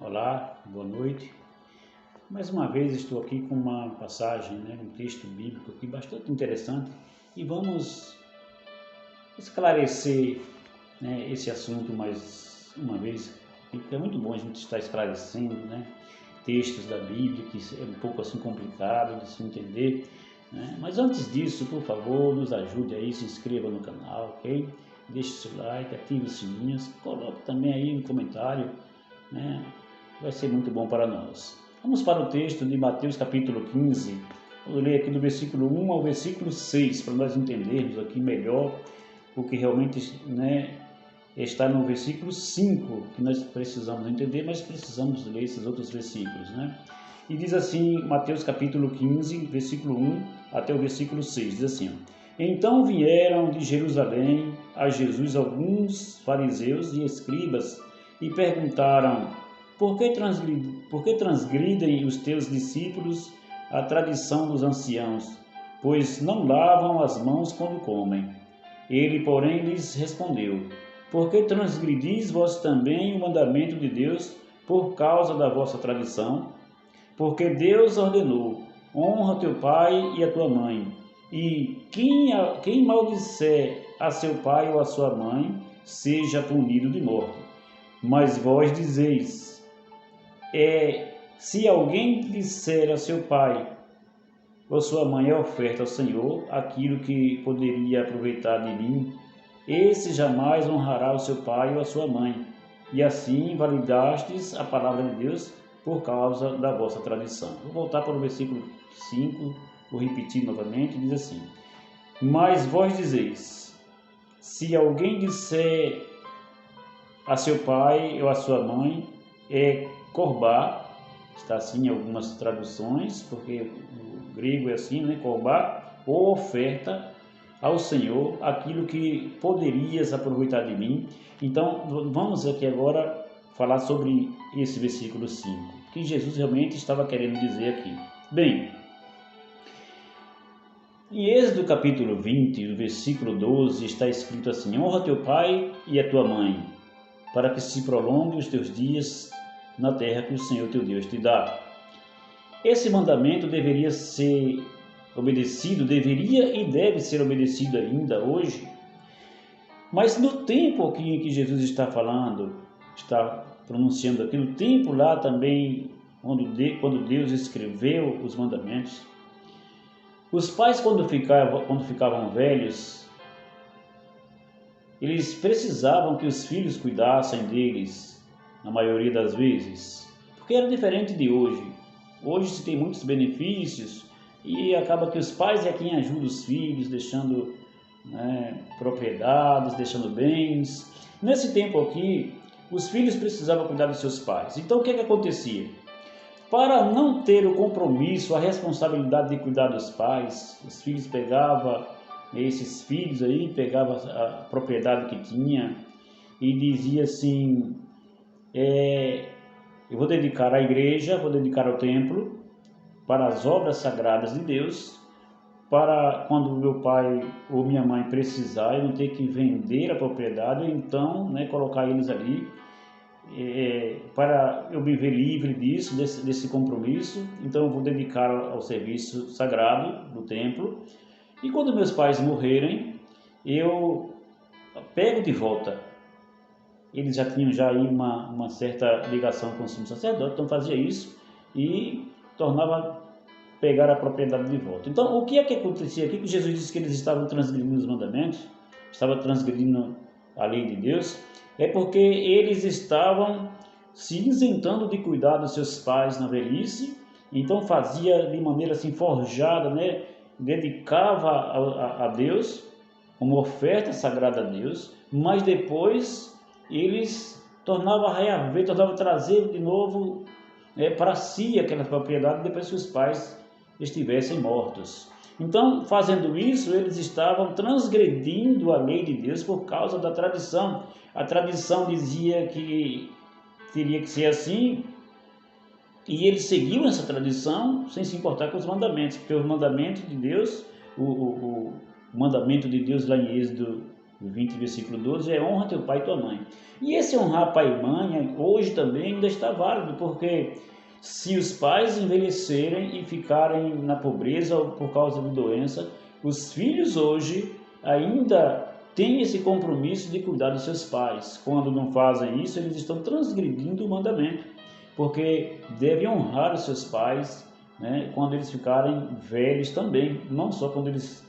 Olá, boa noite. Mais uma vez estou aqui com uma passagem, um texto bíblico aqui bastante interessante e vamos esclarecer, esse assunto mais uma vez, porque é muito bom a gente estar esclarecendo, textos da Bíblia que é um pouco assim complicado de se entender, Mas antes disso, por favor, nos ajude aí, se inscreva no canal, ok? Deixe seu like, ative os sininhos, coloque também aí um comentário, né? Vai ser muito bom para nós. Vamos para o texto de Mateus capítulo 15. Vou ler aqui do versículo 1 ao versículo 6, para nós entendermos aqui melhor o que realmente está no versículo 5, que nós precisamos entender, mas precisamos ler esses outros versículos, E diz assim, Mateus capítulo 15, versículo 1 até o versículo 6, diz assim: Então vieram de Jerusalém a Jesus alguns fariseus e escribas e perguntaram: Por que transgridem os teus discípulos a tradição dos anciãos, pois não lavam as mãos quando comem? Ele, porém, lhes respondeu: Por que transgridis vós também o mandamento de Deus por causa da vossa tradição? Porque Deus ordenou: honra teu pai e a tua mãe, e quem maldisser a seu pai ou a sua mãe, seja punido de morte. Mas vós dizeis: se alguém disser a seu pai ou sua mãe oferta ao Senhor aquilo que poderia aproveitar de mim, esse jamais honrará o seu pai ou a sua mãe, e assim validastes a palavra de Deus por causa da vossa tradição. Vou voltar para o versículo 5, vou repetir novamente, diz assim: Mas vós dizeis: se alguém disser a seu pai ou a sua mãe, corbá, está assim em algumas traduções, porque o grego é assim, corbá, ou oferta ao Senhor aquilo que poderias aproveitar de mim. Então, vamos aqui agora falar sobre esse versículo 5, que Jesus realmente estava querendo dizer aqui. Bem, em Êxodo capítulo 20, no versículo 12, está escrito assim: Honra teu pai e a tua mãe, para que se prolongue os teus dias na terra que o Senhor teu Deus te dá. Esse mandamento deveria ser obedecido, deveria e deve ser obedecido ainda hoje. Mas no tempo aqui em que Jesus está falando, está pronunciando aqui, no tempo lá também, quando Deus escreveu os mandamentos, os pais quando ficavam velhos, eles precisavam que os filhos cuidassem deles, na maioria das vezes, porque era diferente de hoje. Hoje se tem muitos benefícios e acaba que os pais é quem ajuda os filhos, deixando propriedades, deixando bens. Nesse tempo aqui, os filhos precisavam cuidar dos seus pais. Então o que acontecia? Para não ter o compromisso, a responsabilidade de cuidar dos pais, os filhos esses filhos aí pegavam a propriedade que tinha e dizia assim: eu vou dedicar à igreja, vou dedicar ao templo, para as obras sagradas de Deus, para quando meu pai ou minha mãe precisar, eu não ter que vender a propriedade, ou então colocar eles ali, para eu me ver livre disso, desse compromisso. Então eu vou dedicar ao serviço sagrado do templo, e quando meus pais morrerem, eu pego de volta. Eles já tinham aí uma certa ligação com o sumo sacerdote, então fazia isso e tornava pegar a propriedade de volta. Então, o que é que acontecia aqui? Que Jesus disse que eles estavam transgredindo os mandamentos, estavam transgredindo a lei de Deus, é porque eles estavam se isentando de cuidar dos seus pais na velhice, então fazia de maneira assim forjada, dedicava a Deus, uma oferta sagrada a Deus, mas depois eles tornavam a reaver, tornavam a trazer de novo para si aquela propriedade depois que os pais estivessem mortos. Então, fazendo isso, eles estavam transgredindo a lei de Deus por causa da tradição. A tradição dizia que teria que ser assim, e eles seguiam essa tradição sem se importar com os mandamentos, porque os mandamentos de Deus, o mandamento de Deus lá em Êxodo 20, versículo 12, é honra teu pai e tua mãe. E esse honrar pai e mãe, hoje também ainda está válido, porque se os pais envelhecerem e ficarem na pobreza ou por causa de doença, os filhos hoje ainda têm esse compromisso de cuidar dos seus pais. Quando não fazem isso, eles estão transgredindo o mandamento, porque devem honrar os seus pais, né, quando eles ficarem velhos também, não só quando eles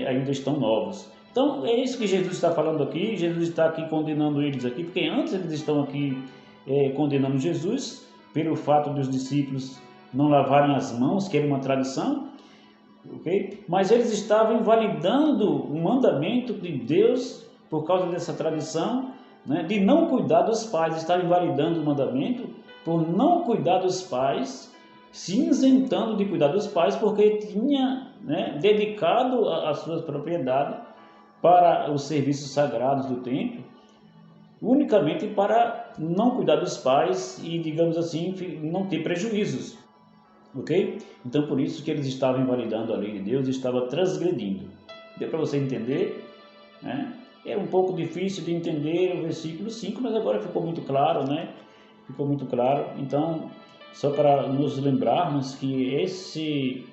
ainda estão novos. Então é isso que Jesus está falando aqui. Jesus está aqui condenando eles aqui, porque antes eles estão aqui condenando Jesus pelo fato dos discípulos não lavarem as mãos, que era uma tradição, ok? Mas eles estavam invalidando o mandamento de Deus por causa dessa tradição, né, de não cuidar dos pais. Estavam invalidando o mandamento por não cuidar dos pais, se isentando de cuidar dos pais, porque tinha, né, dedicado a sua propriedade para os serviços sagrados do templo, unicamente para não cuidar dos pais e, digamos assim, não ter prejuízos, ok? Então, por isso que eles estavam invalidando a lei de Deus, estavam transgredindo. Deu para você entender, né? É um pouco difícil de entender o versículo 5, mas agora ficou muito claro, né? Ficou muito claro. Então, só para nos lembrarmos que esse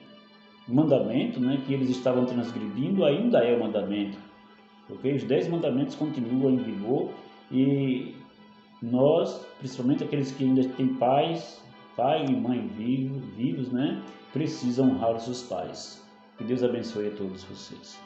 mandamento, né, que eles estavam transgredindo, ainda é o mandamento, ok? Os 10 mandamentos continuam em vigor e nós, principalmente aqueles que ainda têm pai e mãe vivos, né, precisam honrar os seus pais. Que Deus abençoe a todos vocês.